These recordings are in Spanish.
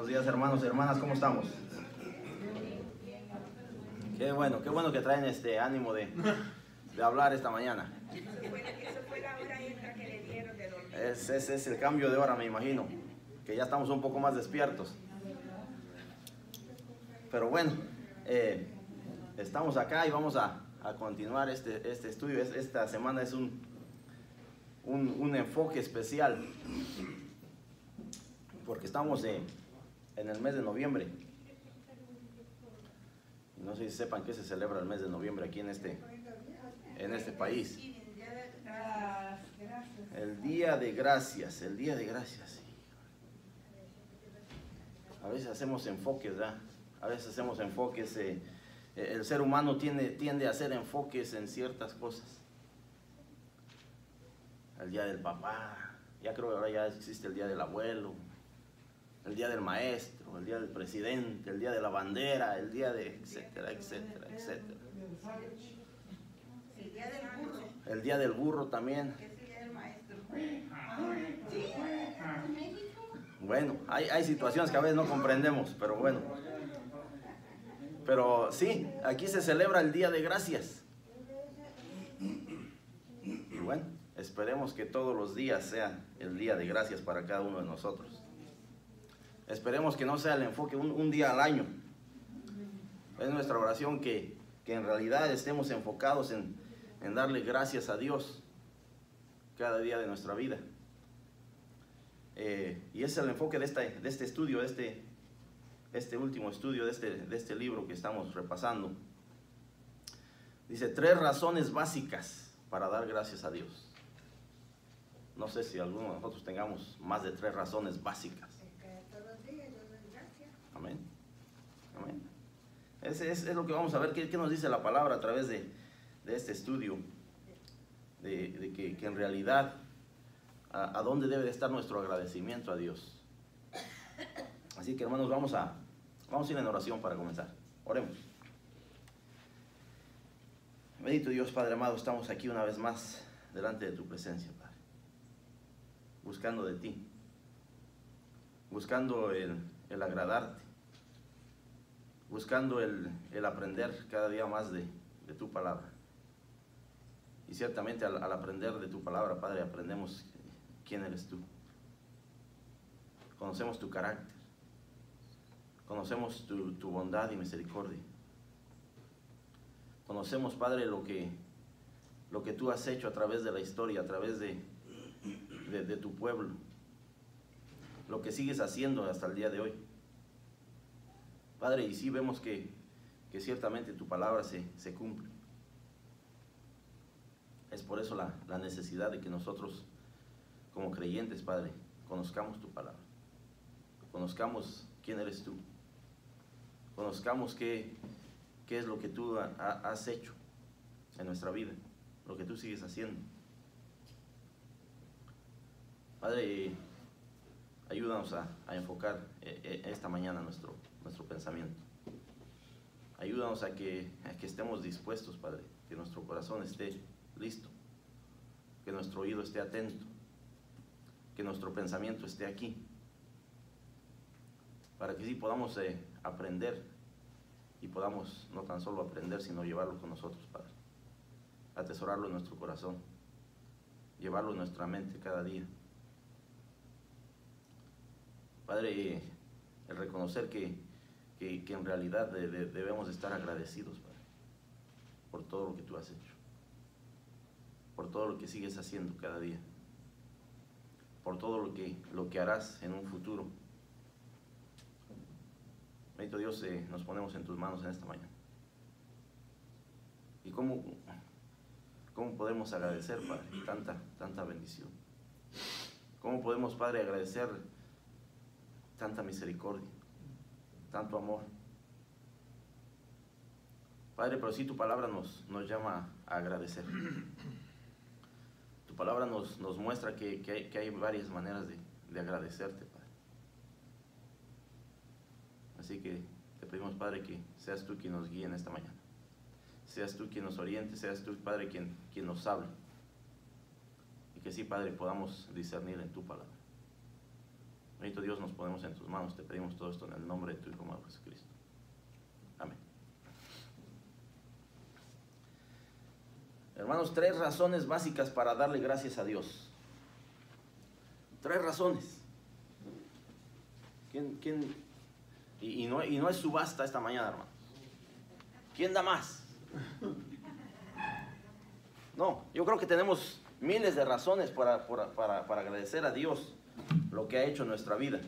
días, hermanos y hermanas, ¿cómo estamos? Qué bueno que traen este ánimo de hablar esta mañana. Ese es el cambio de hora, me imagino, que ya estamos un poco más despiertos. Pero bueno, estamos acá y vamos a continuar este estudio. Esta semana es un enfoque especial, porque estamos en el mes de noviembre. No sé si sepan que se celebra el mes de noviembre aquí en este país. El Día de Gracias, el Día de Gracias. A veces hacemos enfoques, ¿verdad? A veces hacemos enfoques. El ser humano tiende a hacer enfoques en ciertas cosas. El Día del Papá, ya creo que ahora ya existe el Día del Abuelo, el Día del Maestro, el Día del Presidente, el Día de la Bandera, el Día de etcétera, etcétera, etcétera. El Día del Burro. El Día del Burro también. Es el Día del Maestro. Bueno, hay situaciones que a veces no comprendemos, pero bueno. Pero sí, aquí se celebra el Día de Gracias. Y bueno, esperemos que todos los días sean el Día de Gracias para cada uno de nosotros. Esperemos que no sea el enfoque un día al año. Es nuestra oración que en realidad estemos enfocados en darle gracias a Dios cada día de nuestra vida. Y ese es el enfoque de este estudio, de este último estudio de este libro que estamos repasando. Dice 3 razones básicas para dar gracias a Dios. No sé si alguno de nosotros tengamos más de 3 razones básicas. Amén. Amén. Ese es lo que vamos a ver. ¿Qué nos dice la palabra a través de este estudio? De que en realidad a dónde debe de estar nuestro agradecimiento a Dios. Así que, hermanos, vamos a ir en oración para comenzar. Oremos. Bendito Dios, Padre amado, estamos aquí una vez más delante de tu presencia, Padre, buscando de ti, buscando el agradarte, buscando el aprender cada día más de tu palabra. Y ciertamente al aprender de tu palabra, Padre, aprendemos quién eres tú. Conocemos tu carácter, conocemos tu bondad y misericordia. Conocemos, Padre, lo que tú has hecho a través de la historia, a través de tu pueblo, lo que sigues haciendo hasta el día de hoy. Padre, y sí vemos que ciertamente tu palabra se cumple. Es por eso la necesidad de que nosotros, como creyentes, Padre, conozcamos tu palabra, conozcamos quién eres tú, conozcamos qué es lo que tú has hecho en nuestra vida, lo que tú sigues haciendo. Padre, ayúdanos a enfocar esta mañana nuestro pensamiento. Ayúdanos a que estemos dispuestos, Padre, que nuestro corazón esté listo, que nuestro oído esté atento, que nuestro pensamiento esté aquí, para que sí podamos aprender y podamos no tan solo aprender, sino llevarlo con nosotros, Padre, atesorarlo en nuestro corazón, llevarlo en nuestra mente cada día. Padre, el reconocer que en realidad debemos estar agradecidos, Padre, por todo lo que tú has hecho, por todo lo que sigues haciendo cada día, por todo lo que harás en un futuro. Bendito Dios, nos ponemos en tus manos en esta mañana. ¿Y cómo podemos agradecer, Padre, tanta bendición? ¿Cómo podemos, Padre, agradecer tanta misericordia, tanto amor? Padre, pero sí tu palabra nos llama a agradecer. Tu palabra nos muestra que hay varias maneras de agradecerte, Padre. Así que te pedimos, Padre, que seas tú quien nos guíe en esta mañana. Seas tú quien nos oriente, seas tú, Padre, quien nos hable. Y que sí, Padre, podamos discernir en tu palabra. bendito Dios, nos ponemos en tus manos. Te pedimos todo esto en el nombre de tu Hijo amado Jesucristo. Amén. Hermanos, 3 razones básicas para darle gracias a Dios. 3 razones. ¿Quién? Y no es subasta esta mañana, hermanos. ¿Quién da más? No, yo creo que tenemos miles de razones para agradecer a Dios lo que ha hecho en nuestra vida.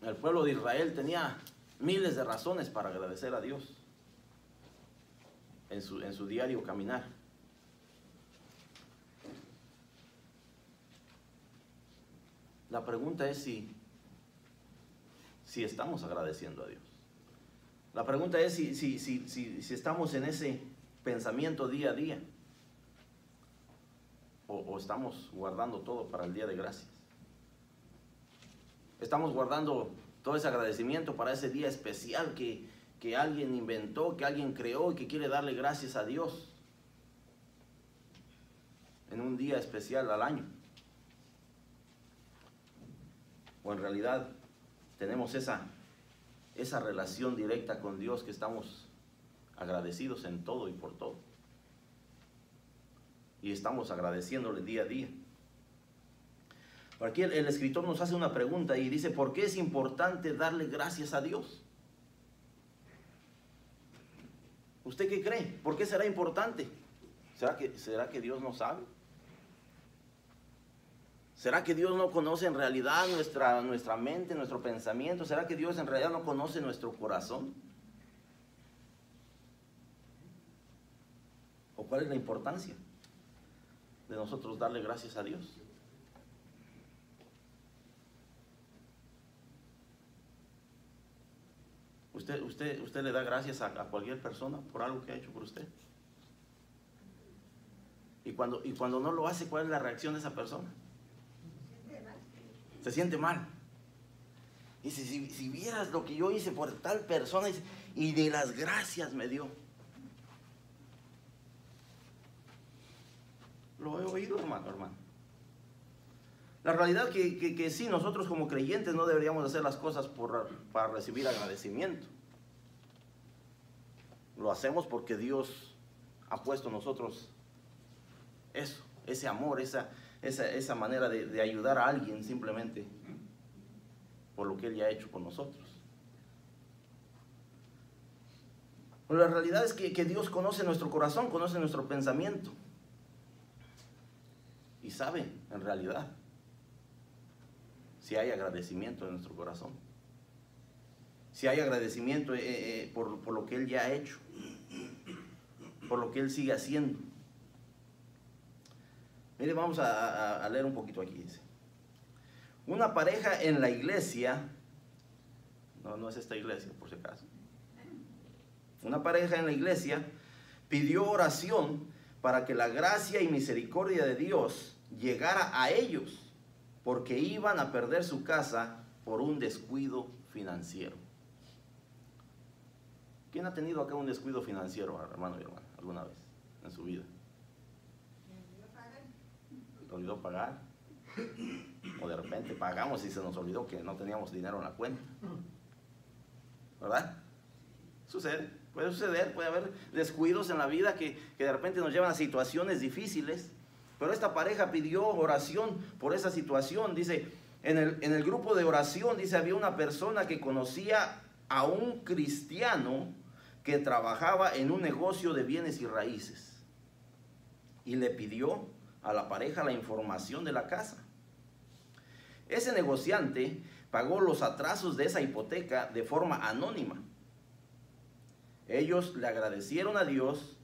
El pueblo de Israel tenía miles de razones para agradecer a Dios en su diario caminar. La pregunta es si estamos agradeciendo a Dios. La pregunta es si estamos en ese pensamiento día a día o estamos guardando todo para el día de gracias. Estamos guardando todo ese agradecimiento para ese día especial que alguien inventó, que alguien creó y que quiere darle gracias a Dios en un día especial al año. O en realidad tenemos esa relación directa con Dios que estamos agradecidos en todo y por todo. Y estamos agradeciéndole día a día. Por aquí el escritor nos hace una pregunta y dice, ¿por qué es importante darle gracias a Dios? ¿Usted qué cree? ¿Por qué será importante? ¿Será que Dios no sabe? ¿Será que Dios no conoce en realidad nuestra mente, nuestro pensamiento? ¿Será que Dios en realidad no conoce nuestro corazón? ¿O cuál es la importancia de nosotros darle gracias a Dios? ¿Usted le da gracias a cualquier persona por algo que ha hecho por usted? Y cuando no lo hace, ¿cuál es la reacción de esa persona? Se siente mal. Dice, si vieras lo que yo hice por tal persona, y de las gracias me dio. Lo he oído, hermano. La realidad que sí, nosotros como creyentes no deberíamos hacer las cosas para recibir agradecimiento. Lo hacemos porque Dios ha puesto en nosotros eso, ese amor, esa manera de ayudar a alguien simplemente por lo que Él ya ha hecho por nosotros. Pero la realidad es que Dios conoce nuestro corazón, conoce nuestro pensamiento y sabe en realidad si hay agradecimiento en nuestro corazón, si hay agradecimiento por lo que Él ya ha hecho, por lo que Él sigue haciendo. Mire, vamos a leer un poquito aquí. Dice, una pareja en la iglesia, no es esta iglesia por si acaso, una pareja en la iglesia pidió oración para que la gracia y misericordia de Dios llegara a ellos, porque iban a perder su casa por un descuido financiero. ¿Quién ha tenido acá un descuido financiero, hermano y hermana, alguna vez en su vida? ¿Se olvidó pagar? O de repente pagamos y se nos olvidó que no teníamos dinero en la cuenta. ¿Verdad? Puede suceder, puede haber descuidos en la vida que de repente nos llevan a situaciones difíciles. Pero esta pareja pidió oración por esa situación. Dice, en el grupo de oración, dice, había una persona que conocía a un cristiano que trabajaba en un negocio de bienes y raíces. Y le pidió a la pareja la información de la casa. Ese negociante pagó los atrasos de esa hipoteca de forma anónima. Ellos le agradecieron a Dios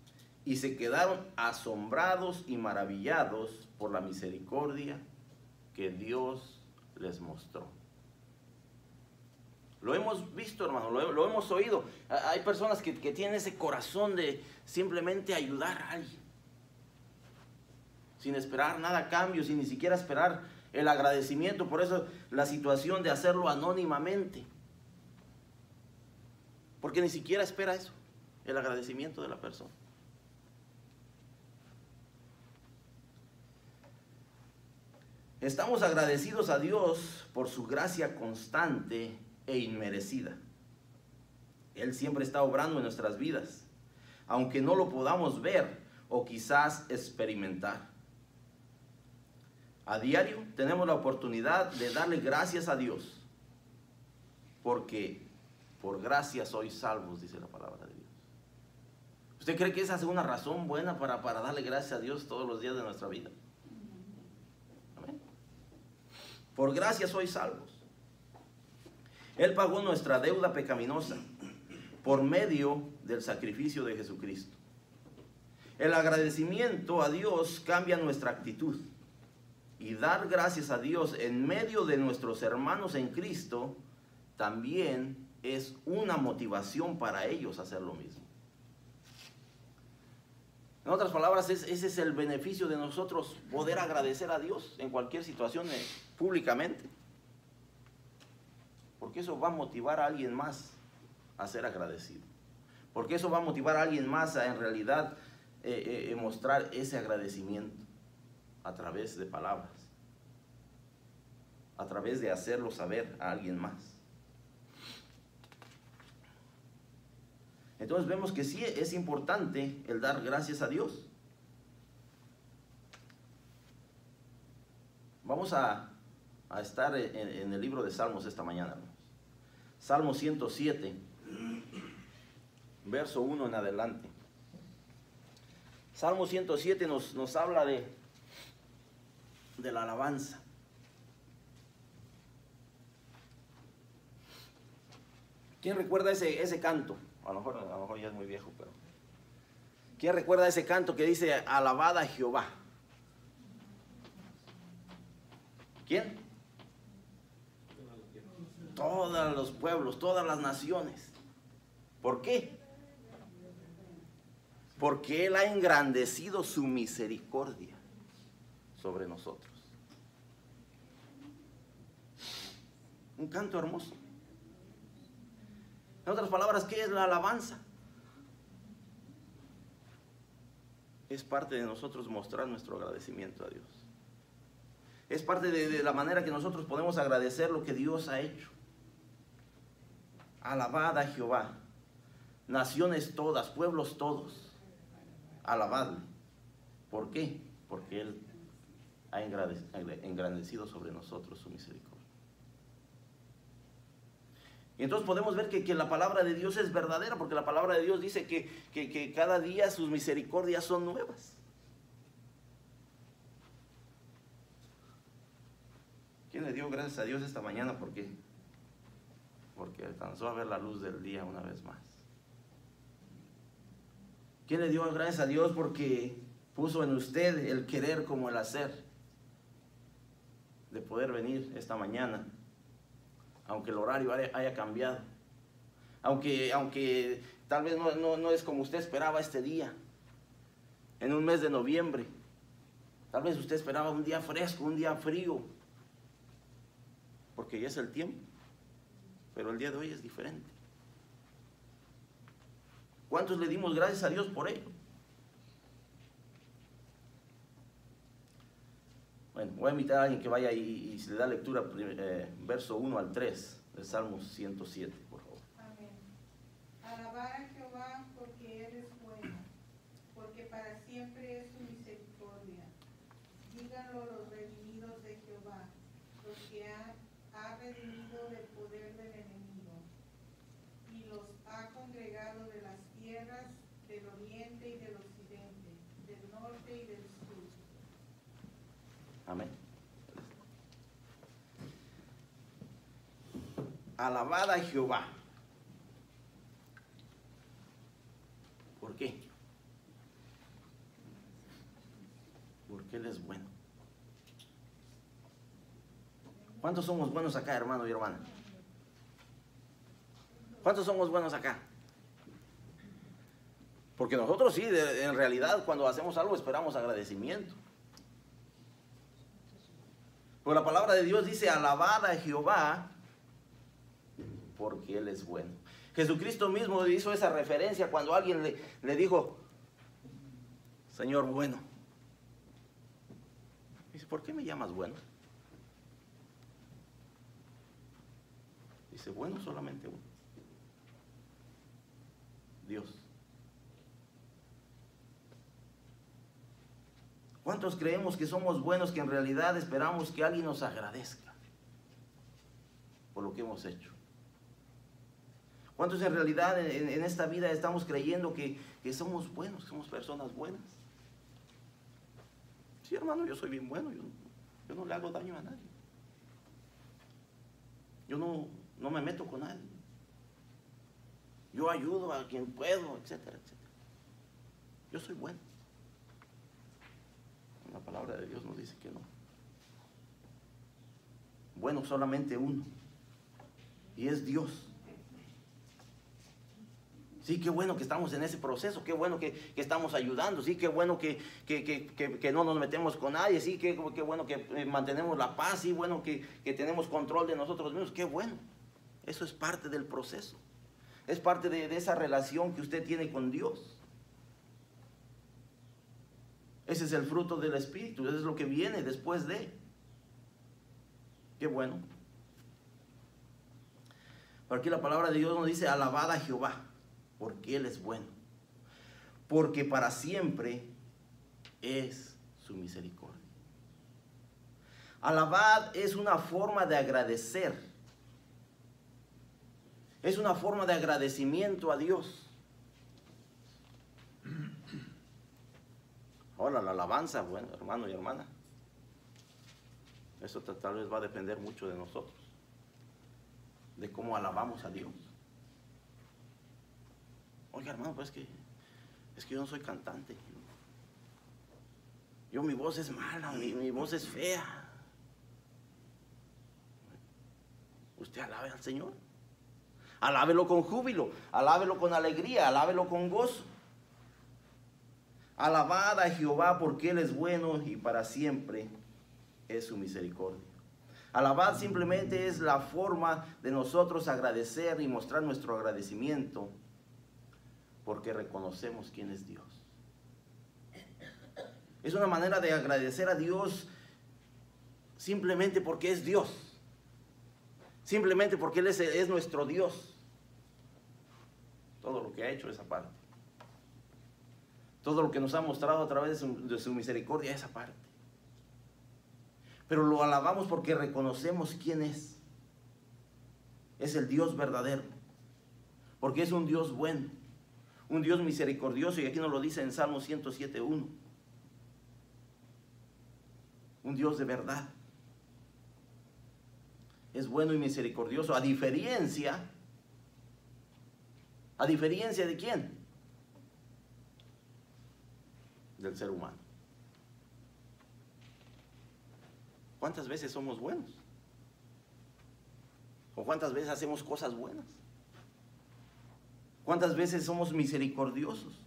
y se quedaron asombrados y maravillados por la misericordia que Dios les mostró. Lo hemos visto, hermano, lo hemos oído. Hay personas que tienen ese corazón de simplemente ayudar a alguien, sin esperar nada a cambio, sin ni siquiera esperar el agradecimiento. Por eso la situación de hacerlo anónimamente, porque ni siquiera espera eso, el agradecimiento de la persona. Estamos agradecidos a Dios por su gracia constante e inmerecida. Él siempre está obrando en nuestras vidas, aunque no lo podamos ver o quizás experimentar. A diario tenemos la oportunidad de darle gracias a Dios, porque por gracia sois salvos, dice la palabra de Dios. ¿Usted cree que esa es una razón buena para darle gracias a Dios todos los días de nuestra vida? Amén. Por gracia sois salvos. Él pagó nuestra deuda pecaminosa por medio del sacrificio de Jesucristo. El agradecimiento a Dios cambia nuestra actitud. Y dar gracias a Dios en medio de nuestros hermanos en Cristo también es una motivación para ellos a hacer lo mismo. En otras palabras, ese es el beneficio de nosotros, poder agradecer a Dios en cualquier situación públicamente. Porque eso va a motivar a alguien más a ser agradecido. Porque eso va a motivar a alguien más a en realidad mostrar ese agradecimiento a través de palabras, a través de hacerlo saber a alguien más. Entonces vemos que sí es importante el dar gracias a Dios. Vamos a estar en el libro de Salmos esta mañana, hermanos. Salmo 107, verso 1 en adelante. Salmo 107 nos habla de la alabanza. ¿Quién recuerda ese canto? A lo mejor ya es muy viejo, pero ¿quién recuerda ese canto que dice alabad a Jehová? ¿Quién? Todos los pueblos, todas las naciones. ¿Por qué? Porque Él ha engrandecido su misericordia sobre nosotros. Un canto hermoso. En otras palabras, ¿qué es la alabanza? Es parte de nosotros mostrar nuestro agradecimiento a Dios. Es parte de la manera que nosotros podemos agradecer lo que Dios ha hecho. Alabad a Jehová, naciones todas, pueblos todos, alabadle. ¿Por qué? Porque Él ha engrandecido sobre nosotros su misericordia. Y entonces podemos ver que la palabra de Dios es verdadera, porque la palabra de Dios dice que cada día sus misericordias son nuevas. ¿Quién le dio gracias a Dios esta mañana? ¿Por qué? Porque alcanzó a ver la luz del día una vez más. ¿Quién le dio gracias a Dios porque puso en usted el querer como el hacer de poder venir esta mañana? Aunque el horario haya cambiado, aunque tal vez no es como usted esperaba este día, en un mes de noviembre, tal vez usted esperaba un día fresco, un día frío, porque ya es el tiempo, pero el día de hoy es diferente. ¿Cuántos le dimos gracias a Dios por ello? Bueno, voy a invitar a alguien que vaya y se le da lectura, verso 1 al 3 del Salmo 107, por favor. Amén. Alabar a Jehová porque Él es bueno, porque para siempre es su misericordia. Díganlo los redimidos de Jehová, los que ha redimido del poder del enemigo, y los ha congregado de las tierras del oriente y del occidente, del norte y del sur. Amén. Alabad a Jehová. ¿Por qué? Porque Él es bueno. ¿Cuántos somos buenos acá, hermano y hermana? ¿Cuántos somos buenos acá? Porque nosotros sí, en realidad, cuando hacemos algo esperamos agradecimiento. Porque la palabra de Dios dice, alabad a Jehová, porque Él es bueno. Jesucristo mismo hizo esa referencia cuando alguien le dijo, Señor bueno. Dice, ¿por qué me llamas bueno? Dice, bueno, solamente uno. Dios. ¿Cuántos creemos que somos buenos que en realidad esperamos que alguien nos agradezca por lo que hemos hecho? ¿Cuántos en realidad en esta vida estamos creyendo que somos buenos, que somos personas buenas? Sí, hermano, yo soy bien bueno, yo no le hago daño a nadie. Yo no me meto con nadie. Yo ayudo a quien puedo, etcétera, etcétera. Yo soy bueno. La palabra de Dios nos dice que no. Bueno, solamente uno. Y es Dios. Sí, qué bueno que estamos en ese proceso, qué bueno que estamos ayudando, sí, qué bueno que no nos metemos con nadie, sí, qué bueno que mantenemos la paz, sí, bueno que tenemos control de nosotros mismos, qué bueno. Eso es parte del proceso. Es parte de esa relación que usted tiene con Dios. Ese es el fruto del Espíritu, eso es lo que viene después de. Qué bueno. Por aquí la palabra de Dios nos dice, alabad a Jehová, porque Él es bueno. Porque para siempre es su misericordia. Alabad es una forma de agradecer. Es una forma de agradecimiento a Dios. Ahora, la alabanza, bueno, hermano y hermana, eso tal vez va a depender mucho de nosotros, de cómo alabamos a Dios. Oiga, hermano, pues es que yo no soy cantante. Mi voz es mala, mi voz es fea. Usted alabe al Señor. Alábelo con júbilo, alábelo con alegría, alábelo con gozo. Alabad a Jehová porque Él es bueno y para siempre es su misericordia. Alabad simplemente es la forma de nosotros agradecer y mostrar nuestro agradecimiento porque reconocemos quién es Dios. Es una manera de agradecer a Dios simplemente porque es Dios. Simplemente porque Él es nuestro Dios. Todo lo que ha hecho esa parte. Todo lo que nos ha mostrado a través de su misericordia, esa parte. Pero lo alabamos porque reconocemos quién es. Es el Dios verdadero. Porque es un Dios bueno. Un Dios misericordioso. Y aquí nos lo dice en Salmo 107:1. Un Dios de verdad. Es bueno y misericordioso. ¿A diferencia de quién? Del ser humano. ¿Cuántas veces somos buenos? ¿O cuántas veces hacemos cosas buenas? ¿Cuántas veces somos misericordiosos?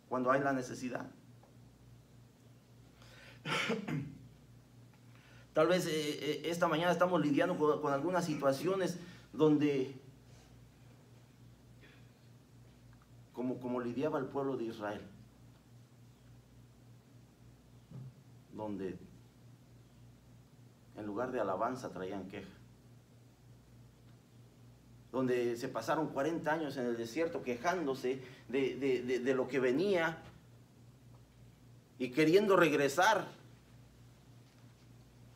Cuando hay la necesidad. Tal vez esta mañana estamos lidiando con algunas situaciones donde, como lidiaba el pueblo de Israel, donde en lugar de alabanza traían queja, donde se pasaron 40 años en el desierto quejándose de lo que venía y queriendo regresar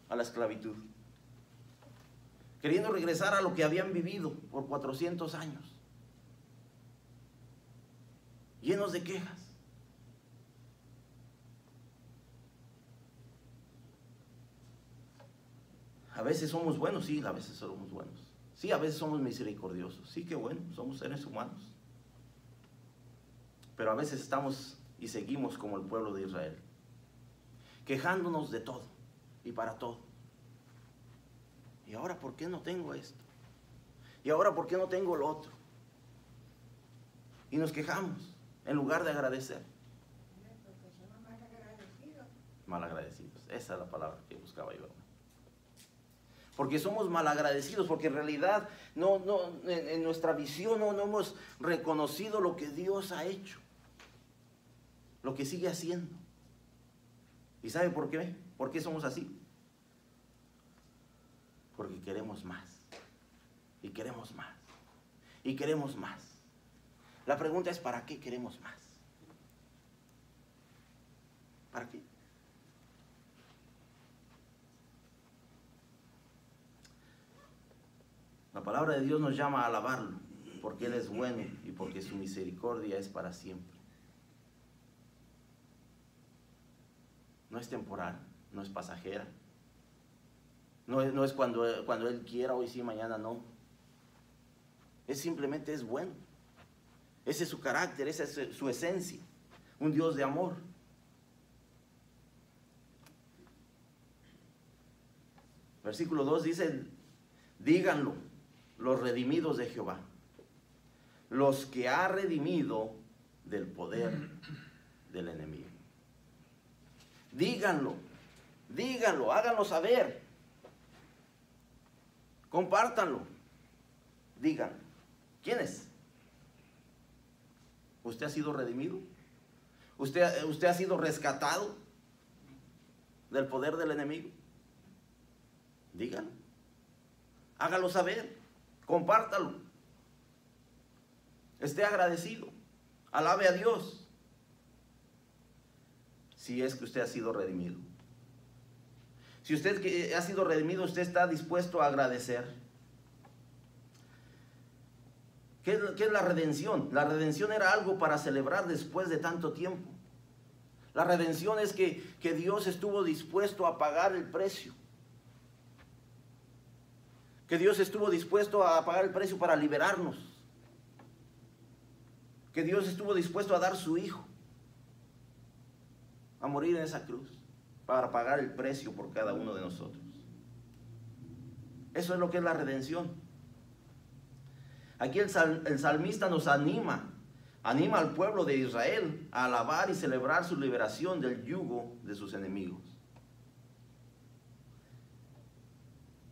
a la esclavitud, queriendo regresar a lo que habían vivido por 400 años, llenos de quejas. A veces somos buenos, sí, a veces somos buenos. Sí, a veces somos misericordiosos. Sí, qué bueno, somos seres humanos. Pero a veces estamos y seguimos como el pueblo de Israel, quejándonos de todo y para todo. ¿Y ahora por qué no tengo esto? ¿Y ahora por qué no tengo lo otro? Y nos quejamos en lugar de agradecer. Malagradecidos. Esa es la palabra que buscaba yo. Porque somos malagradecidos, porque en realidad en nuestra visión no hemos reconocido lo que Dios ha hecho, lo que sigue haciendo. ¿Y sabe por qué? ¿Por qué somos así? Porque queremos más. Y queremos más. Y queremos más. La pregunta es, ¿para qué queremos más? ¿Para qué? La palabra de Dios nos llama a alabarlo, porque Él es bueno y porque su misericordia es para siempre. No es temporal, no es pasajera. No es cuando Él quiera, hoy sí, mañana no. Simplemente es bueno. Ese es su carácter, esa es su esencia. Un Dios de amor. Versículo 2 dice, díganlo los redimidos de Jehová, los que ha redimido del poder del enemigo. Díganlo, díganlo, háganlo saber. Compártanlo. Digan, ¿quién es? ¿Usted ha sido redimido? ¿Usted ha sido rescatado del poder del enemigo? Díganlo. Hágalo saber. Compártalo. Esté agradecido. Alabe a Dios. Si es que usted ha sido redimido. Si usted ha sido redimido, usted está dispuesto a agradecer. ¿Qué es la redención? La redención era algo para celebrar después de tanto tiempo. La redención es que Dios estuvo dispuesto a pagar el precio. Que Dios estuvo dispuesto a pagar el precio para liberarnos. Que Dios estuvo dispuesto a dar su Hijo a morir en esa cruz para pagar el precio por cada uno de nosotros. Eso es lo que es la redención. Aquí el salmista nos anima al pueblo de Israel a alabar y celebrar su liberación del yugo de sus enemigos.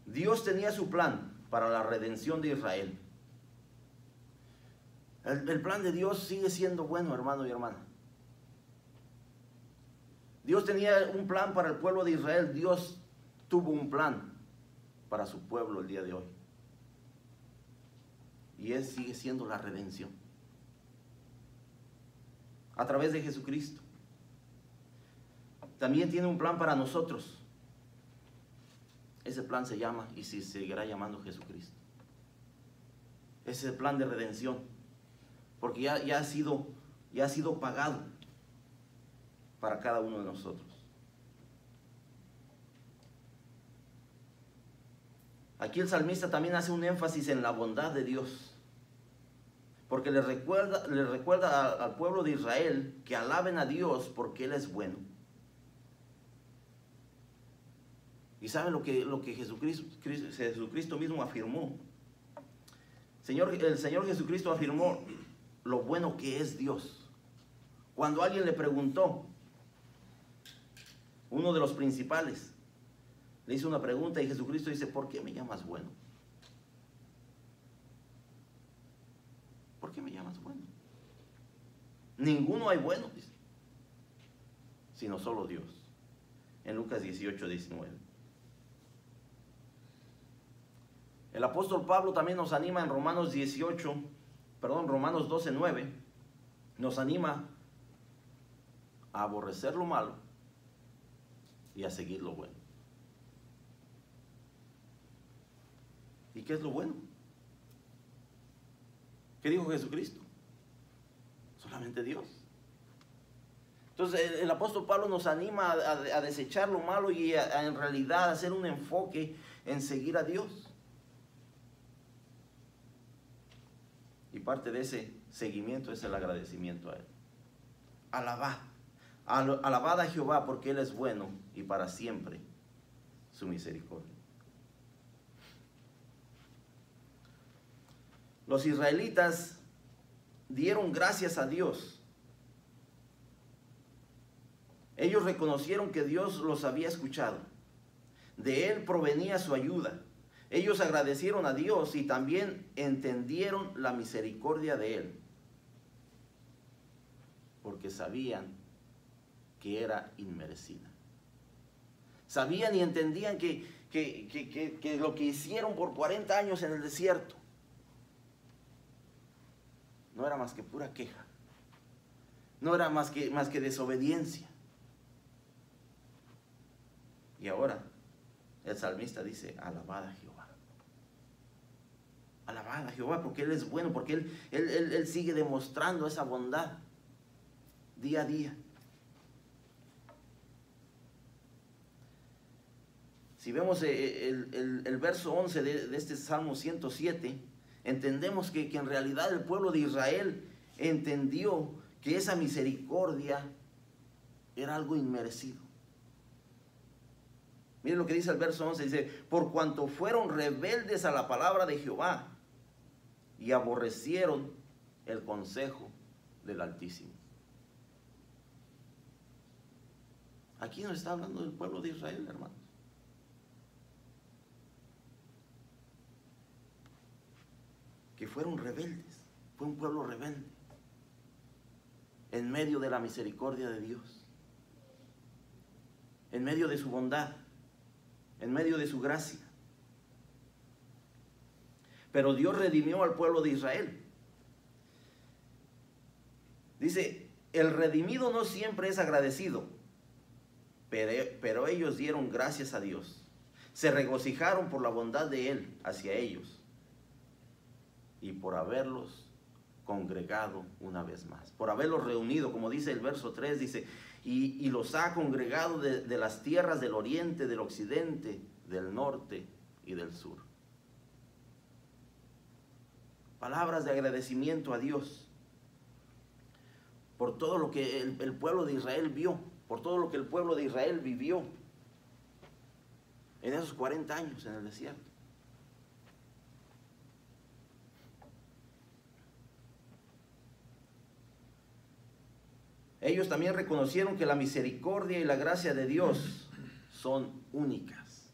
Dios tenía su plan para la redención de Israel. El plan de Dios sigue siendo bueno, hermano y hermana. Dios tenía un plan para el pueblo de Israel. Dios tuvo un plan para su pueblo el día de hoy. Y Él sigue siendo la redención. A través de Jesucristo. También tiene un plan para nosotros. Ese plan se llama y se seguirá llamando Jesucristo. Ese es el plan de redención. Porque ya ha sido pagado para cada uno de nosotros. Aquí el salmista también hace un énfasis en la bondad de Dios. Porque le recuerda al pueblo de Israel que alaben a Dios porque Él es bueno. Y ¿saben lo que Jesucristo mismo afirmó? El Señor Jesucristo afirmó lo bueno que es Dios. Cuando alguien le preguntó, uno de los principales, le hizo una pregunta y Jesucristo dice, ¿por qué me llamas bueno? ¿Por qué me llamas bueno? Ninguno hay bueno, dice, sino solo Dios. En Lucas 18:19. El apóstol Pablo también nos anima en Romanos 12:9. Nos anima a aborrecer lo malo y a seguir lo bueno. ¿Y qué es lo bueno? ¿Qué dijo Jesucristo? Solamente Dios. Entonces el apóstol Pablo nos anima a desechar lo malo y en realidad hacer un enfoque en seguir a Dios. Y parte de ese seguimiento es el agradecimiento a Él. Alabad a Jehová porque Él es bueno y para siempre su misericordia. Los israelitas dieron gracias a Dios. Ellos reconocieron que Dios los había escuchado. De Él provenía su ayuda. Ellos agradecieron a Dios y también entendieron la misericordia de Él. Porque sabían que era inmerecida. Sabían y entendían que lo que hicieron por 40 años en el desierto no era más que pura queja, no era más que desobediencia. Y ahora el salmista dice: alabad a Jehová. Alabad a Jehová, porque Él es bueno, porque Él sigue demostrando esa bondad día a día. Si vemos el verso 11 de este Salmo 107, entendemos que en realidad el pueblo de Israel entendió que esa misericordia era algo inmerecido. Miren lo que dice el verso 11, dice: por cuanto fueron rebeldes a la palabra de Jehová y aborrecieron el consejo del Altísimo. Aquí nos está hablando del pueblo de Israel, hermanos. Que fueron rebeldes, fue un pueblo rebelde en medio de la misericordia de Dios, en medio de su bondad, en medio de su gracia. Pero Dios redimió al pueblo de Israel. Dice: el redimido no siempre es agradecido, pero ellos dieron gracias a Dios, se regocijaron por la bondad de Él hacia ellos y por haberlos congregado una vez más, por haberlos reunido, como dice el verso 3, dice: y los ha congregado de las tierras del oriente, del occidente, del norte y del sur. Palabras de agradecimiento a Dios por todo lo que el pueblo de Israel vio, por todo lo que el pueblo de Israel vivió en esos 40 años en el desierto. Ellos también reconocieron que la misericordia y la gracia de Dios son únicas.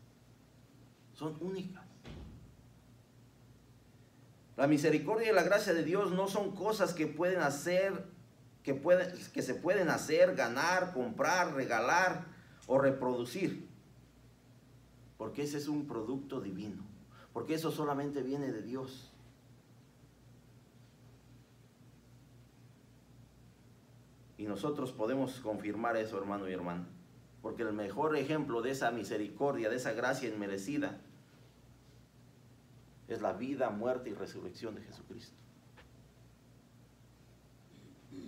Son únicas. La misericordia y la gracia de Dios no son cosas que pueden hacer, que se pueden hacer, ganar, comprar, regalar o reproducir. Porque ese es un producto divino. Porque eso solamente viene de Dios. Y nosotros podemos confirmar eso, hermano y hermana, porque el mejor ejemplo de esa misericordia, de esa gracia inmerecida, es la vida, muerte y resurrección de Jesucristo.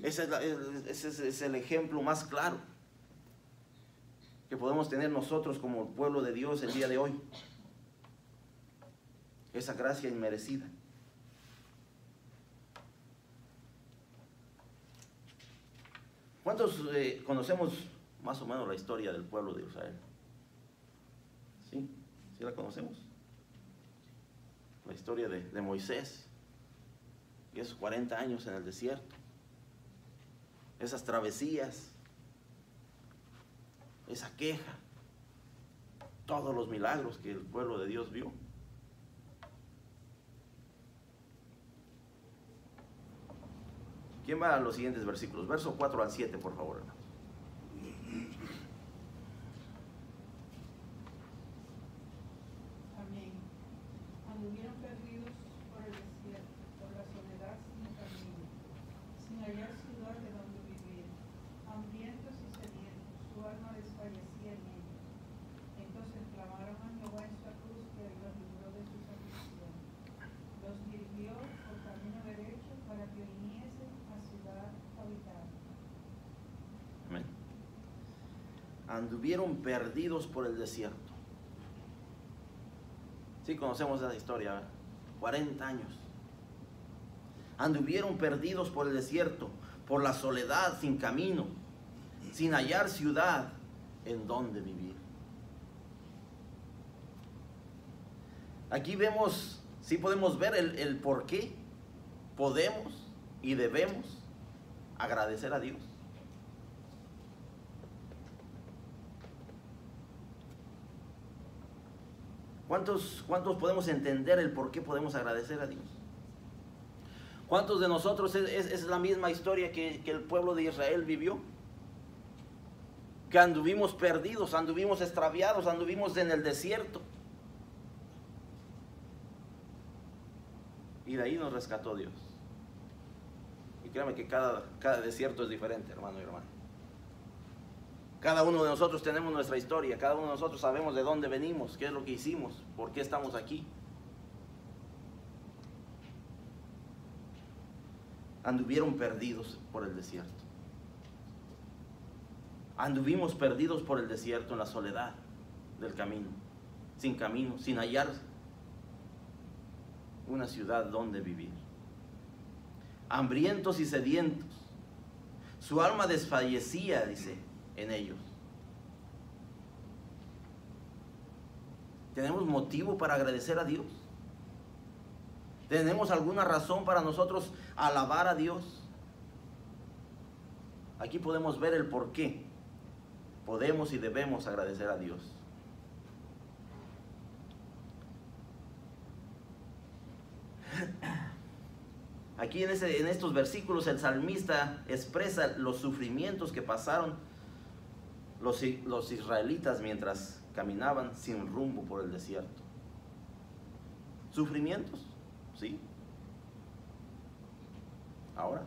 Ese es el ejemplo más claro que podemos tener nosotros como pueblo de Dios el día de hoy. Esa gracia inmerecida. ¿Cuántos conocemos más o menos la historia del pueblo de Israel? ¿Sí? ¿Sí la conocemos? La historia de Moisés y esos 40 años en el desierto, esas travesías, esa queja, todos los milagros que el pueblo de Dios vio. ¿Quién va a los siguientes versículos? Verso 4 al 7, por favor, hermanos. Amén. Anduvieron perdidos por el desierto, por la soledad sin camino, sin hallar ciudad de donde vivir, hambrientos y sedientos, su alma desfallecía en ellos. Entonces clamaron a Jehová en su angustia y los libró de sus aflicciones. Los dirigió por camino derecho para que viniesen a ciudad habitada. Amén. Anduvieron perdidos por el desierto. Sí, conocemos esa historia, ¿verdad? 40 años. Anduvieron perdidos por el desierto, por la soledad, sin camino, sin hallar ciudad en donde vivir. Aquí vemos, sí podemos ver el por qué podemos y debemos agradecer a Dios. ¿Cuántos podemos entender el por qué podemos agradecer a Dios? ¿Cuántos de nosotros es la misma historia que el pueblo de Israel vivió? que anduvimos perdidos, anduvimos extraviados, anduvimos en el desierto. Y de ahí nos rescató Dios. Y créame que cada desierto es diferente, hermano y hermana. Cada uno de nosotros tenemos nuestra historia, cada uno de nosotros sabemos de dónde venimos, qué es lo que hicimos, por qué estamos aquí. Anduvieron perdidos por el desierto. Anduvimos perdidos por el desierto en la soledad del camino, sin hallar una ciudad donde vivir. Hambrientos y sedientos. Su alma desfallecía, dice, en ellos. ¿Tenemos motivo para agradecer a Dios? ¿Tenemos alguna razón para nosotros alabar a Dios? Aquí podemos ver el por qué podemos y debemos agradecer a Dios. Aquí en estos versículos el salmista expresa los sufrimientos que pasaron los israelitas mientras caminaban sin rumbo por el desierto. ¿Sufrimientos? Sí. Ahora,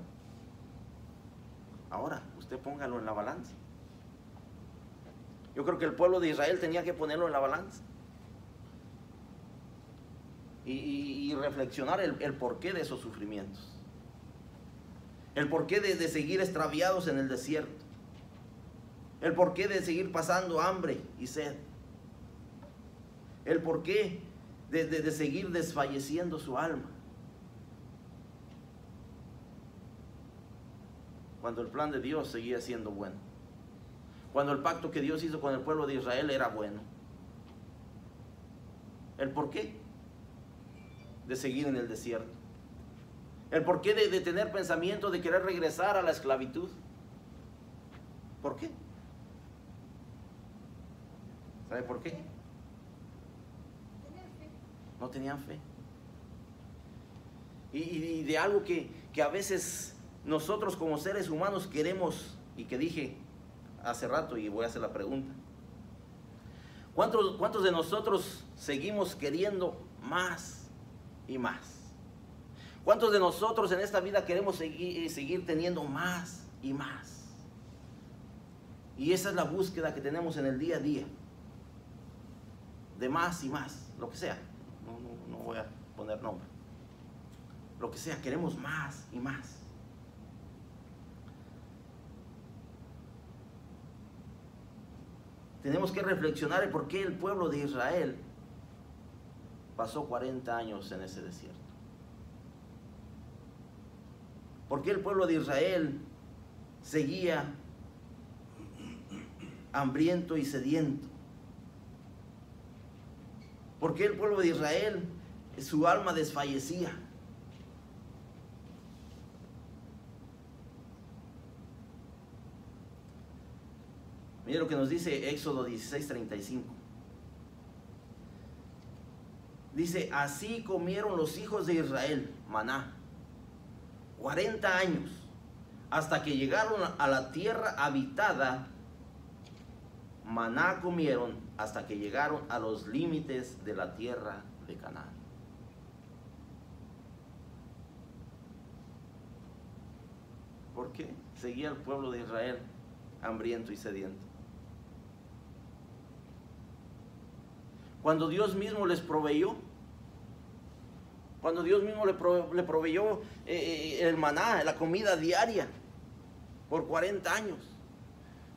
usted póngalo en la balanza. Yo creo que el pueblo de Israel tenía que ponerlo en la balanza y reflexionar el porqué de esos sufrimientos, el porqué de seguir extraviados en el desierto, el porqué de seguir pasando hambre y sed, el porqué de seguir desfalleciendo su alma, cuando el plan de Dios seguía siendo bueno, cuando el pacto que Dios hizo con el pueblo de Israel era bueno. ¿El porqué de seguir en el desierto? ¿El porqué de tener pensamiento de querer regresar a la esclavitud? ¿Por qué? ¿Sabe por qué? No tenían fe. Y de algo que a veces nosotros como seres humanos queremos, y que dije hace rato y voy a hacer la pregunta: ¿cuántos de nosotros seguimos queriendo más y más? ¿Cuántos de nosotros en esta vida queremos seguir teniendo más y más? Y esa es la búsqueda que tenemos en el día a día, de más y más, lo que sea. No voy a poner nombre. Lo que sea, queremos más y más. Tenemos que reflexionar en por qué el pueblo de Israel pasó 40 años en ese desierto. ¿Por qué el pueblo de Israel seguía hambriento y sediento? ¿Por qué el pueblo de Israel, su alma desfallecía? Mire lo que nos dice Éxodo 16:35. Dice: así comieron los hijos de Israel maná 40 años, hasta que llegaron a la tierra habitada. Maná comieron hasta que llegaron a los límites de la tierra de Canaán. ¿Por qué seguía el pueblo de Israel hambriento y sediento? Cuando Dios mismo les proveyó, cuando Dios mismo le proveyó el maná, la comida diaria, por 40 años.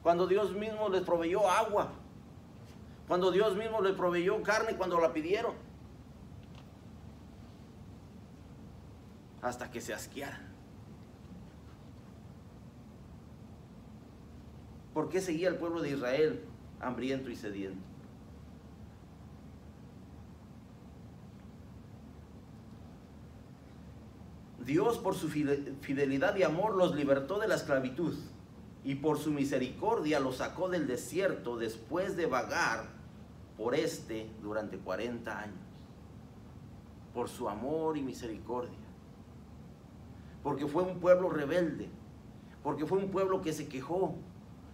Cuando Dios mismo les proveyó agua, cuando Dios mismo les proveyó carne cuando la pidieron, hasta que se asquearan. ¿Por qué seguía el pueblo de Israel hambriento y sediento? Dios, por su fidelidad y amor, los libertó de la esclavitud, y por su misericordia los sacó del desierto después de vagar por durante 40 años. Por su amor y misericordia. Porque fue un pueblo rebelde, porque fue un pueblo que se quejó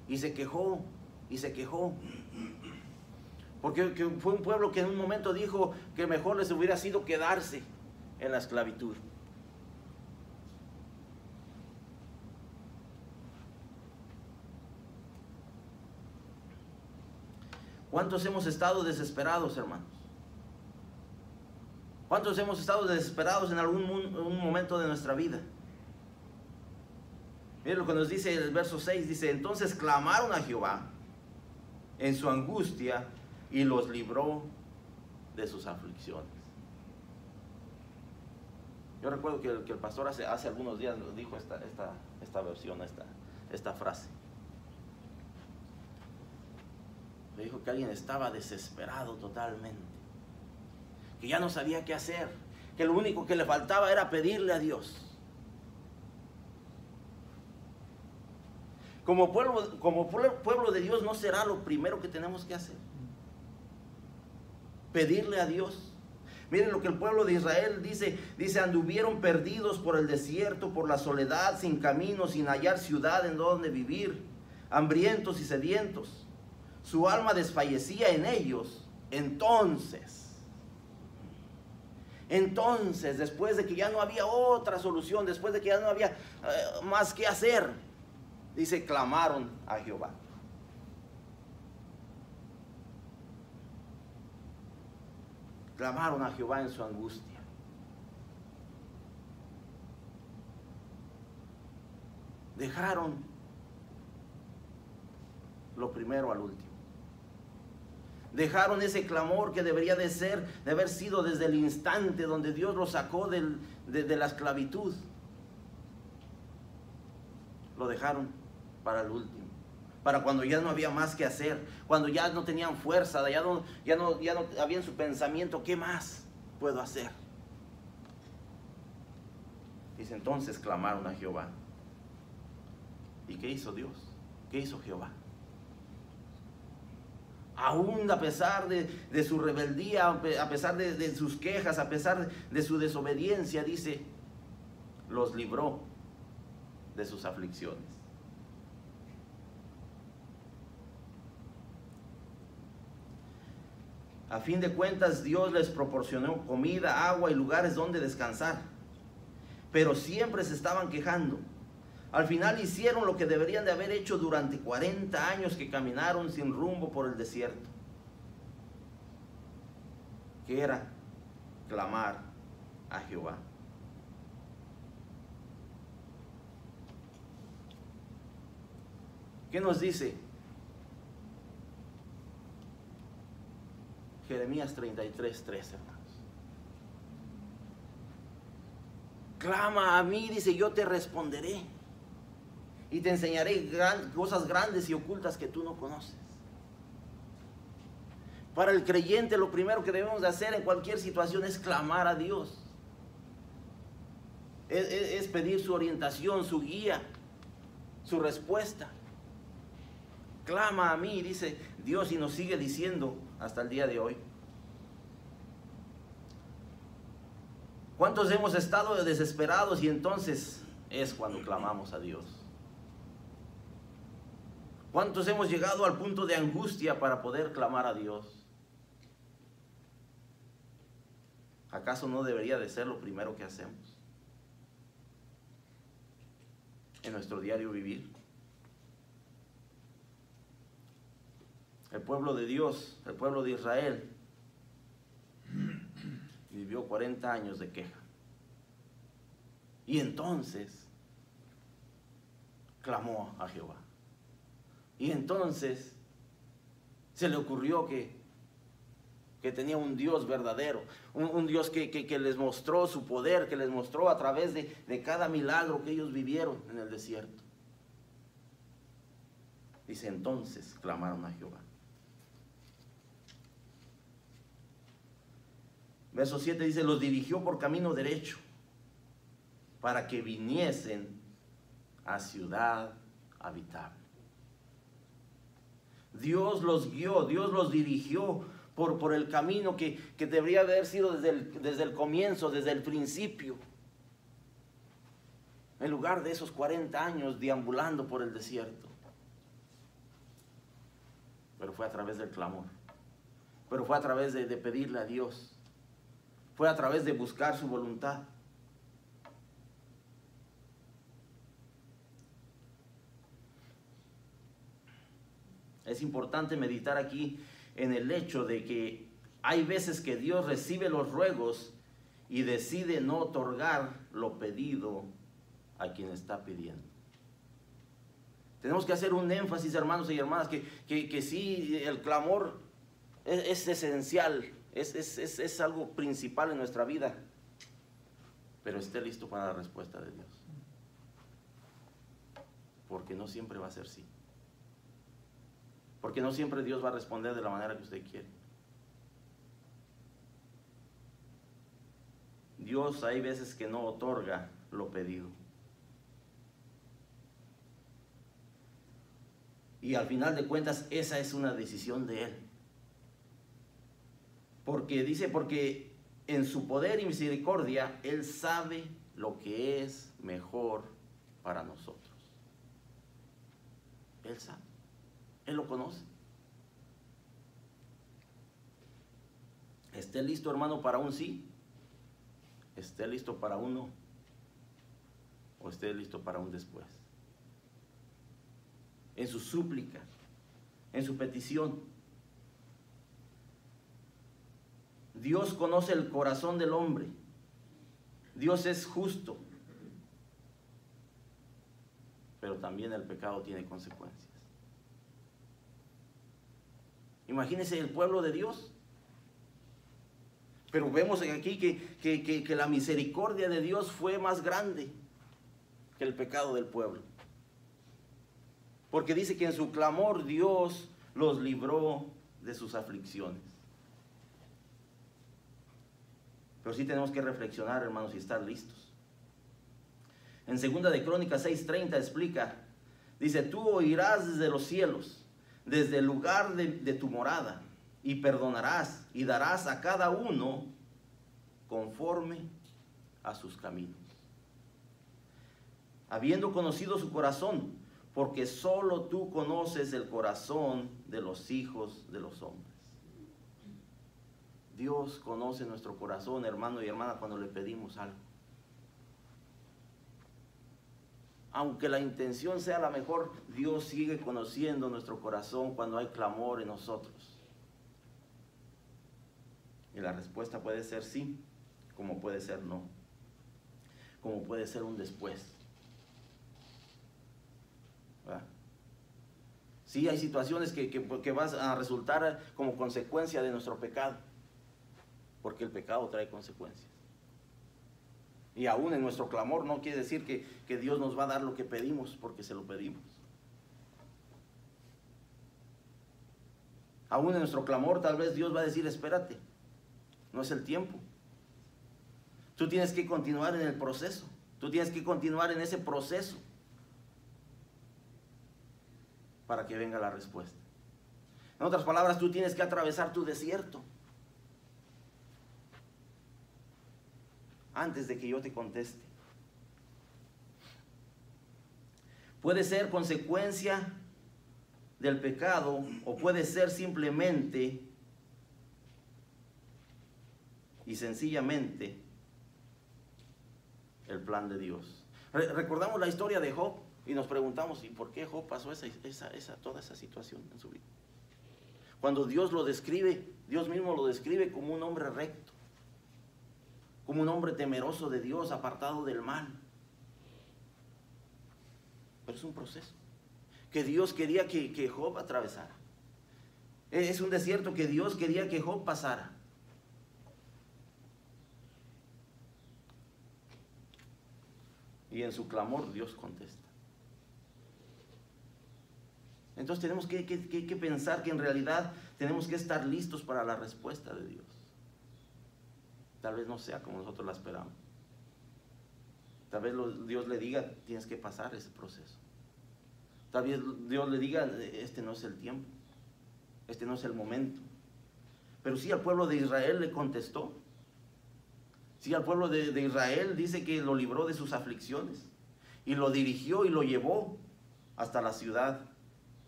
y se quejó y se quejó. Porque fue un pueblo que en un momento dijo que mejor les hubiera sido quedarse en la esclavitud. ¿Cuántos hemos estado desesperados, hermanos? ¿Cuántos hemos estado desesperados en un momento de nuestra vida? Miren lo que nos dice el verso 6, dice, entonces clamaron a Jehová en su angustia y los libró de sus aflicciones. Yo recuerdo que el pastor hace algunos días nos dijo esta versión, esta frase. Le dijo que alguien estaba desesperado totalmente, que ya no sabía qué hacer, que lo único que le faltaba era pedirle a Dios. Como pueblo de Dios no será lo primero que tenemos que hacer. Pedirle a Dios. Miren lo que el pueblo de Israel dice, anduvieron perdidos por el desierto, por la soledad, sin camino, sin hallar ciudad en donde vivir, hambrientos y sedientos. Su alma desfallecía en ellos. Entonces, después de que ya no había otra solución, después de que ya no había más que hacer, dice, clamaron a Jehová. Clamaron a Jehová en su angustia. Dejaron lo primero al último. Dejaron ese clamor que debería de haber sido desde el instante donde Dios los sacó de la esclavitud. Lo dejaron para el último, para cuando ya no había más que hacer, cuando ya no tenían fuerza, ya no había en su pensamiento, ¿qué más puedo hacer? Dice, entonces clamaron a Jehová. ¿Y qué hizo Dios? ¿Qué hizo Jehová? Aún a pesar de su rebeldía, a pesar de sus quejas, a pesar de su desobediencia, dice, los libró de sus aflicciones. A fin de cuentas, Dios les proporcionó comida, agua y lugares donde descansar. Pero siempre se estaban quejando. Al final hicieron lo que deberían de haber hecho durante 40 años que caminaron sin rumbo por el desierto. Que era clamar a Jehová. ¿Qué nos dice Jeremías 33:3, hermanos? Clama a mí, dice, yo te responderé y te enseñaré cosas grandes y ocultas que tú no conoces. Para el creyente lo primero que debemos de hacer en cualquier situación es clamar a Dios. Es pedir su orientación, su guía, su respuesta. Clama a mí, dice Dios, y nos sigue diciendo hasta el día de hoy. ¿Cuántos hemos estado desesperados y entonces es cuando clamamos a Dios? ¿Cuántos hemos llegado al punto de angustia para poder clamar a Dios? ¿Acaso no debería de ser lo primero que hacemos en nuestro diario vivir? El pueblo de Dios, el pueblo de Israel, vivió 40 años de queja. Y entonces clamó a Jehová. Y entonces se le ocurrió que tenía un Dios verdadero, un Dios que les mostró su poder, que les mostró a través de cada milagro que ellos vivieron en el desierto. Dice, entonces clamaron a Jehová. Verso 7 dice, los dirigió por camino derecho para que viniesen a ciudad habitable. Dios los guió, Dios los dirigió por el camino que debería haber sido desde el comienzo, desde el principio. En lugar de esos 40 años deambulando por el desierto. pero fue a través del clamor, pero fue a través de pedirle a Dios, fue a través de buscar su voluntad. Es importante meditar aquí en el hecho de que hay veces que Dios recibe los ruegos y decide no otorgar lo pedido a quien está pidiendo. Tenemos que hacer un énfasis, hermanos y hermanas, que sí, el clamor es esencial, es algo principal en nuestra vida, pero esté listo para la respuesta de Dios, porque no siempre va a ser sí. Porque no siempre Dios va a responder de la manera que usted quiere. Dios hay veces que no otorga lo pedido. Y al final de cuentas, esa es una decisión de Él. Porque dice, porque en su poder y misericordia, Él sabe lo que es mejor para nosotros. Él sabe. Él lo conoce. Esté listo, hermano, para un sí. Esté listo para un no. O esté listo para un después. En su súplica, en su petición. Dios conoce el corazón del hombre. Dios es justo. Pero también el pecado tiene consecuencias. Imagínense el pueblo de Dios. Pero vemos aquí que la misericordia de Dios fue más grande que el pecado del pueblo. Porque dice que en su clamor Dios los libró de sus aflicciones. Pero sí tenemos que reflexionar, hermanos, y estar listos. En 2 de Crónicas 6:30 explica, dice, tú oirás desde los cielos, desde el lugar de tu morada, y perdonarás y darás a cada uno conforme a sus caminos, habiendo conocido su corazón, porque solo tú conoces el corazón de los hijos de los hombres. Dios conoce nuestro corazón, hermano y hermana, cuando le pedimos algo. Aunque la intención sea la mejor, Dios sigue conociendo nuestro corazón cuando hay clamor en nosotros. Y la respuesta puede ser sí, como puede ser no, como puede ser un después. ¿Verdad? Sí, hay situaciones que van a resultar como consecuencia de nuestro pecado, porque el pecado trae consecuencias. Y aún en nuestro clamor no quiere decir que Dios nos va a dar lo que pedimos porque se lo pedimos. Aún en nuestro clamor tal vez Dios va a decir, espérate, no es el tiempo. Tú tienes que continuar en el proceso. Tú tienes que continuar en ese proceso para que venga la respuesta. En otras palabras, tú tienes que atravesar tu desierto antes de que yo te conteste. Puede ser consecuencia del pecado o puede ser simplemente y sencillamente el plan de Dios. Recordamos la historia de Job y nos preguntamos, ¿y por qué Job pasó toda esa situación en su vida? Cuando Dios lo describe, Dios mismo lo describe como un hombre recto, como un hombre temeroso de Dios, apartado del mal. Pero es un proceso que Dios quería que Job atravesara. Es un desierto que Dios quería que Job pasara. Y en su clamor Dios contesta. Entonces tenemos que pensar que en realidad tenemos que estar listos para la respuesta de Dios. Tal vez no sea como nosotros la esperamos. Tal vez Dios le diga, tienes que pasar ese proceso. Tal vez Dios le diga, este no es el tiempo, este no es el momento. Pero sí, al pueblo de Israel le contestó. Sí, al pueblo de Israel dice que lo libró de sus aflicciones y lo dirigió y lo llevó hasta la ciudad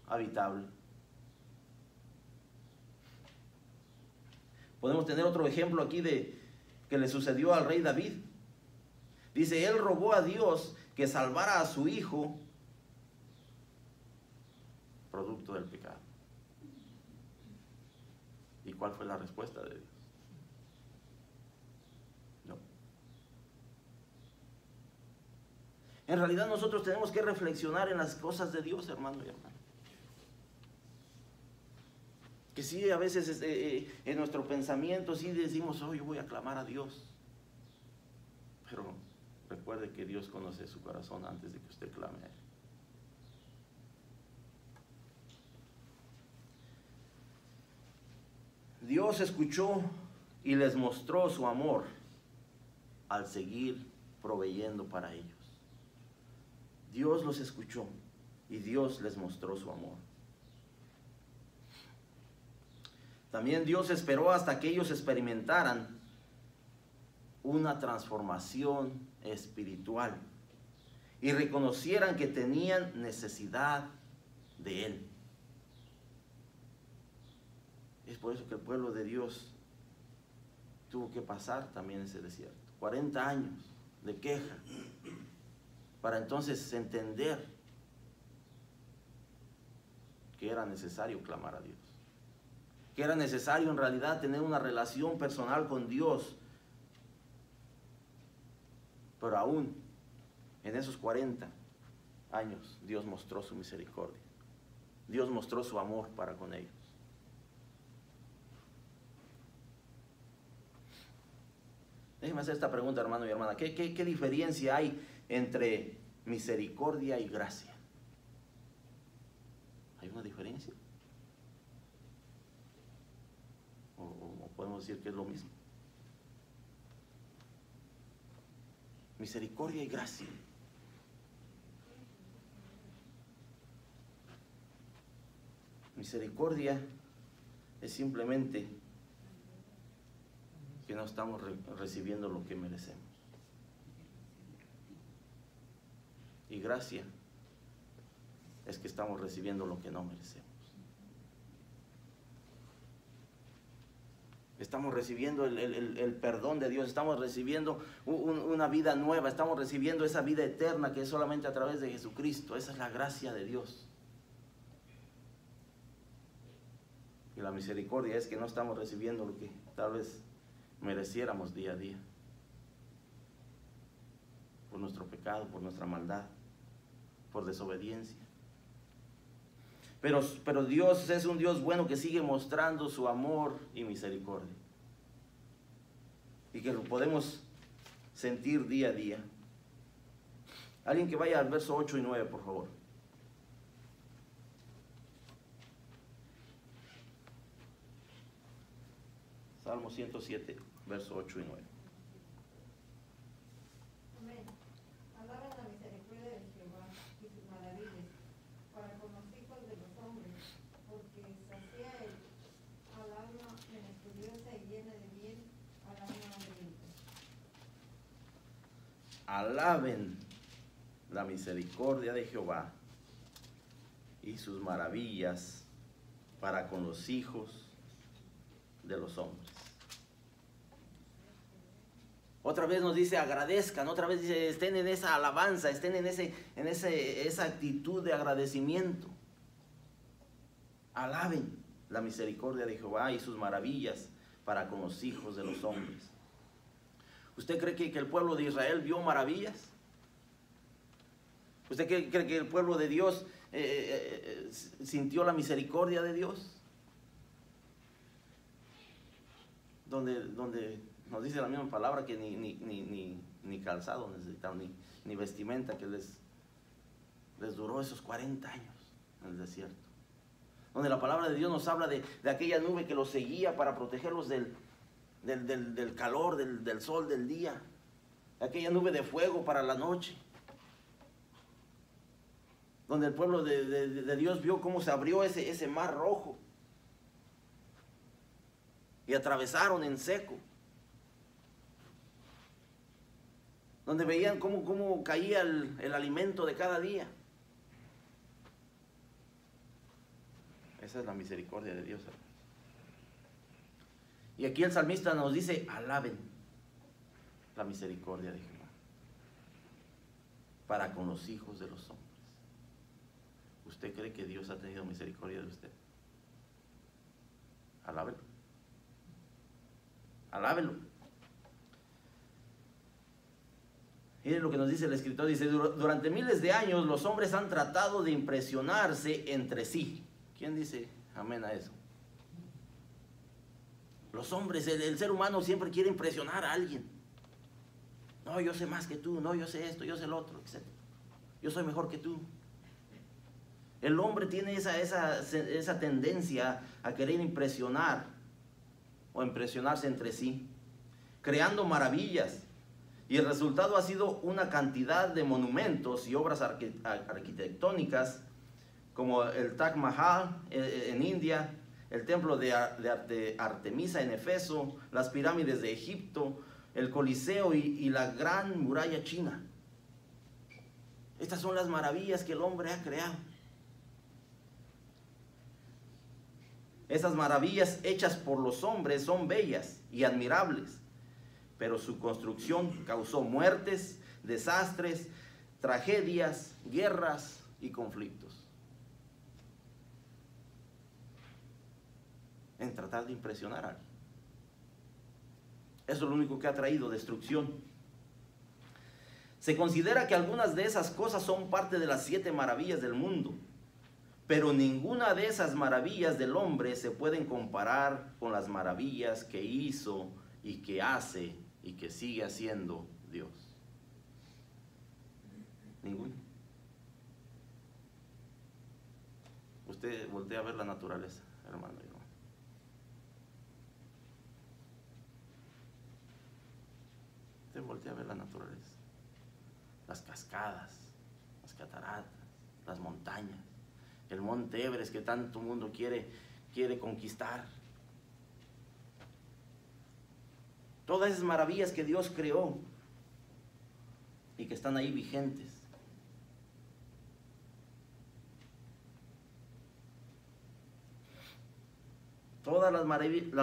habitable. Podemos tener otro ejemplo aquí de que le sucedió al rey David. Dice, él rogó a Dios que salvara a su hijo producto del pecado. ¿Y cuál fue la respuesta de Dios? No. En realidad nosotros tenemos que reflexionar en las cosas de Dios, hermano y hermana. Que sí, a veces en nuestro pensamiento sí decimos, oh, yo voy a clamar a Dios. Pero recuerde que Dios conoce su corazón antes de que usted clame a Él. Dios escuchó y les mostró su amor al seguir proveyendo para ellos. Dios los escuchó y Dios les mostró su amor. También Dios esperó hasta que ellos experimentaran una transformación espiritual y reconocieran que tenían necesidad de Él. Es por eso que el pueblo de Dios tuvo que pasar también ese desierto. 40 años de queja para entonces entender que era necesario clamar a Dios. Que era necesario en realidad tener una relación personal con Dios. Pero aún en esos 40 años Dios mostró su misericordia. Dios mostró su amor para con ellos. Déjeme hacer esta pregunta, hermano y hermana. ¿Qué diferencia hay entre misericordia y gracia? ¿Hay una diferencia? ¿O podemos decir que es lo mismo? Misericordia y gracia. Misericordia es simplemente que no estamos recibiendo lo que merecemos. Y gracia es que estamos recibiendo lo que no merecemos. Estamos recibiendo el perdón de Dios, estamos recibiendo una vida nueva, estamos recibiendo esa vida eterna que es solamente a través de Jesucristo. Esa es la gracia de Dios. Y la misericordia es que no estamos recibiendo lo que tal vez mereciéramos día a día. Por nuestro pecado, por nuestra maldad, por desobediencia. Pero Dios es un Dios bueno que sigue mostrando su amor y misericordia. Y que lo podemos sentir día a día. Alguien que vaya al verso 8 y 9, por favor. Salmo 107, verso 8 y 9. Amén. Alaben la misericordia de Jehová y sus maravillas para con los hijos de los hombres, porque sacia el alma menesterosa y llena de bien al alma hambrienta. Alaben la misericordia de Jehová y sus maravillas para con los hijos de los hombres. Otra vez nos dice agradezcan, otra vez dice estén en esa alabanza, estén en esa actitud de agradecimiento. Alaben la misericordia de Jehová y sus maravillas para con los hijos de los hombres. ¿Usted cree que el pueblo de Israel vio maravillas? ¿Usted cree que el pueblo de Dios sintió la misericordia de Dios? Donde nos dice la misma palabra que ni calzado necesitaban, ni vestimenta, que les duró esos 40 años en el desierto. Donde la palabra de Dios nos habla de aquella nube que los seguía para protegerlos del calor, del sol del día. Aquella nube de fuego para la noche. Donde el pueblo de Dios vio cómo se abrió ese mar rojo. Y atravesaron en seco. Donde veían cómo caía el alimento de cada día. Esa es la misericordia de Dios. Y aquí el salmista nos dice, alaben la misericordia de Jehová para con los hijos de los hombres. ¿Usted cree que Dios ha tenido misericordia de usted? Alábelo. Alábelo. Miren lo que nos dice el escritor, dice, durante miles de años los hombres han tratado de impresionarse entre sí. ¿Quién dice amén a eso? Los hombres, el ser humano siempre quiere impresionar a alguien. No, yo sé más que tú, no, yo sé esto, yo sé lo otro, etc. Yo soy mejor que tú. El hombre tiene esa tendencia a querer impresionar o impresionarse entre sí, creando maravillas. Y el resultado ha sido una cantidad de monumentos y obras arquitectónicas, como el Taj Mahal en India, el templo de Artemisa en Efeso, las pirámides de Egipto, el Coliseo y la gran muralla china. Estas son las maravillas que el hombre ha creado. Esas maravillas hechas por los hombres son bellas y admirables, pero su construcción causó muertes, desastres, tragedias, guerras y conflictos. En tratar de impresionar a alguien. Eso es lo único que ha traído destrucción. Se considera que algunas de esas cosas son parte de las 7 maravillas del mundo, pero ninguna de esas maravillas del hombre se pueden comparar con las maravillas que hizo y que hace y que sigue haciendo Dios. Ninguna. Usted voltea a ver la naturaleza, hermano y hermano. Usted voltea a ver la naturaleza. Las cascadas, las cataratas, las montañas, el monte Everest que tanto mundo quiere conquistar. Todas esas maravillas que Dios creó y que están ahí vigentes. Todas las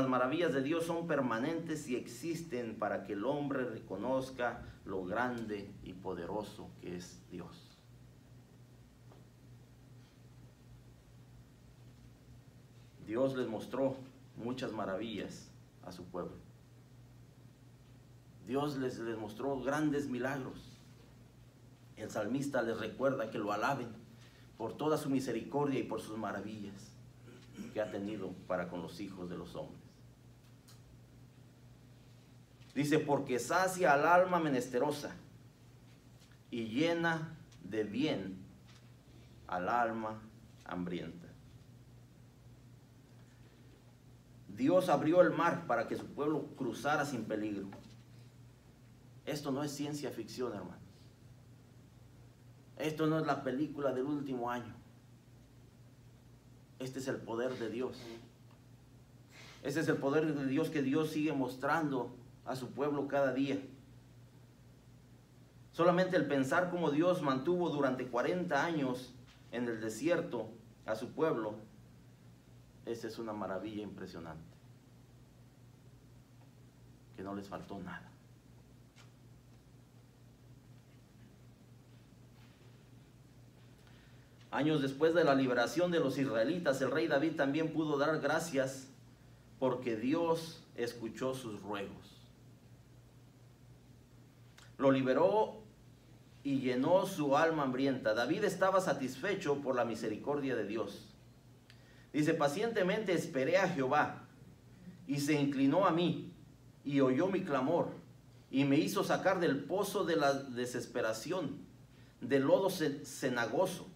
maravillas de Dios son permanentes y existen para que el hombre reconozca lo grande y poderoso que es Dios. Dios les mostró muchas maravillas a su pueblo. Dios les mostró grandes milagros. El salmista les recuerda que lo alaben por toda su misericordia y por sus maravillas que ha tenido para con los hijos de los hombres. Dice, porque sacia al alma menesterosa y llena de bien al alma hambrienta. Dios abrió el mar para que su pueblo cruzara sin peligro. Esto no es ciencia ficción, hermanos. Esto no es la película del último año. Este es el poder de Dios. Este es el poder de Dios que Dios sigue mostrando a su pueblo cada día. Solamente el pensar cómo Dios mantuvo durante 40 años en el desierto a su pueblo, esa es una maravilla impresionante. Que no les faltó nada. Años después de la liberación de los israelitas, el rey David también pudo dar gracias porque Dios escuchó sus ruegos. Lo liberó y llenó su alma hambrienta. David estaba satisfecho por la misericordia de Dios. Dice, pacientemente esperé a Jehová y se inclinó a mí y oyó mi clamor y me hizo sacar del pozo de la desesperación, del lodo cenagoso.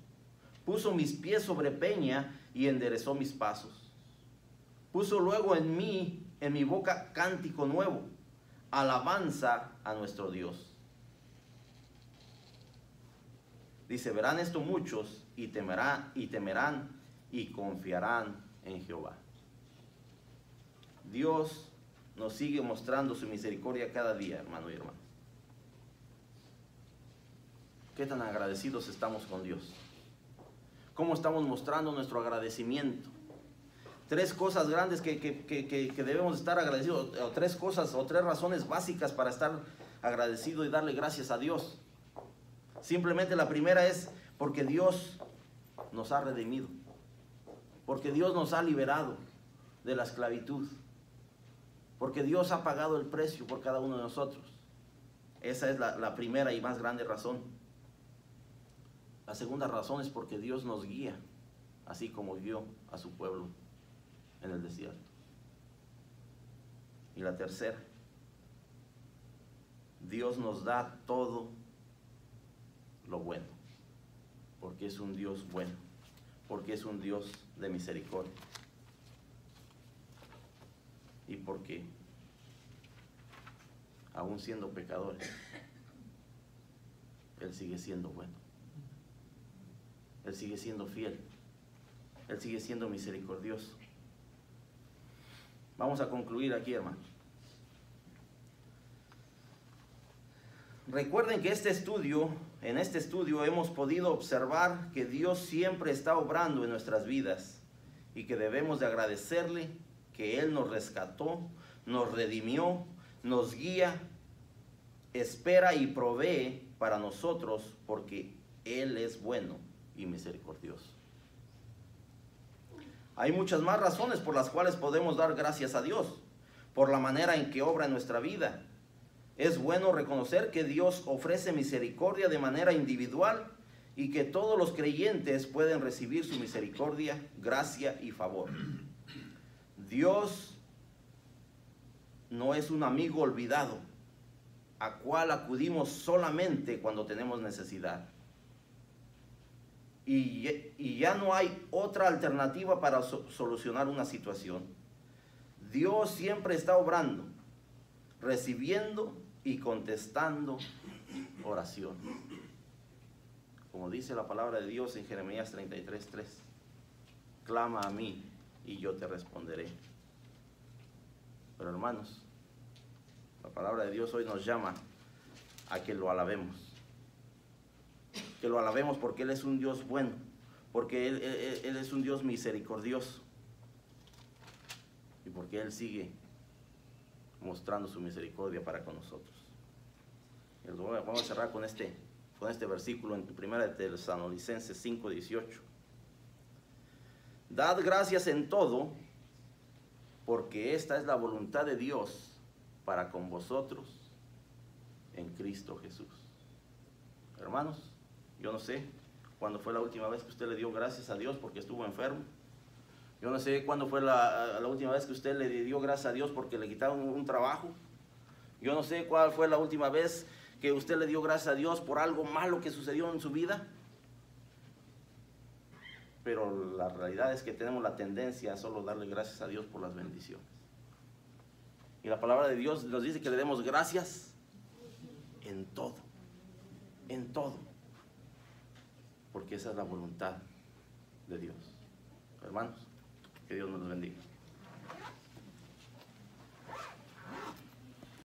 Puso mis pies sobre peña y enderezó mis pasos. Puso luego en mi boca cántico nuevo, alabanza a nuestro Dios. Dice, verán esto muchos y temerán y confiarán en Jehová. Dios nos sigue mostrando su misericordia cada día, hermano y hermana. ¿Qué tan agradecidos estamos con Dios? ¿Cómo estamos mostrando nuestro agradecimiento? Tres cosas grandes que debemos estar agradecidos, o tres cosas, o tres razones básicas para estar agradecido y darle gracias a Dios. Simplemente la primera es porque Dios nos ha redimido, porque Dios nos ha liberado de la esclavitud, porque Dios ha pagado el precio por cada uno de nosotros. Esa es la primera y más grande razón. La segunda razón es porque Dios nos guía, así como guió a su pueblo en el desierto. Y la tercera, Dios nos da todo lo bueno, porque es un Dios bueno, porque es un Dios de misericordia, y porque aún siendo pecadores, Él sigue siendo bueno, Él sigue siendo fiel, Él sigue siendo misericordioso. Vamos a concluir aquí, hermanos. Recuerden que en este estudio hemos podido observar que Dios siempre está obrando en nuestras vidas y que debemos de agradecerle que Él nos rescató, nos redimió, nos guía, espera y provee para nosotros, porque Él es bueno y misericordioso. Hay muchas más razones por las cuales podemos dar gracias a Dios, por la manera en que obra en nuestra vida. Es bueno reconocer que Dios ofrece misericordia de manera individual y que todos los creyentes pueden recibir su misericordia, gracia y favor. Dios no es un amigo olvidado, a cual acudimos solamente cuando tenemos necesidad. Y ya no hay otra alternativa para solucionar una situación. Dios siempre está obrando, recibiendo y contestando oración. Como dice la palabra de Dios en Jeremías 33:3, clama a mí y yo te responderé. Pero hermanos, la palabra de Dios hoy nos llama a que lo alabemos. Que lo alabemos porque Él es un Dios bueno, porque Él es un Dios misericordioso, y porque Él sigue mostrando su misericordia para con nosotros. Vamos a cerrar con este versículo en 1 Tesalonicenses 5:18. Dad gracias en todo, porque esta es la voluntad de Dios para con vosotros en Cristo Jesús. Hermanos, yo no sé cuándo fue la última vez que usted le dio gracias a Dios porque estuvo enfermo. Yo no sé cuándo fue la última vez que usted le dio gracias a Dios porque le quitaron un trabajo. Yo no sé cuál fue la última vez que usted le dio gracias a Dios por algo malo que sucedió en su vida. Pero la realidad es que tenemos la tendencia a solo darle gracias a Dios por las bendiciones. Y la palabra de Dios nos dice que le demos gracias en todo. En todo. Porque esa es la voluntad de Dios. Hermanos, que Dios nos bendiga.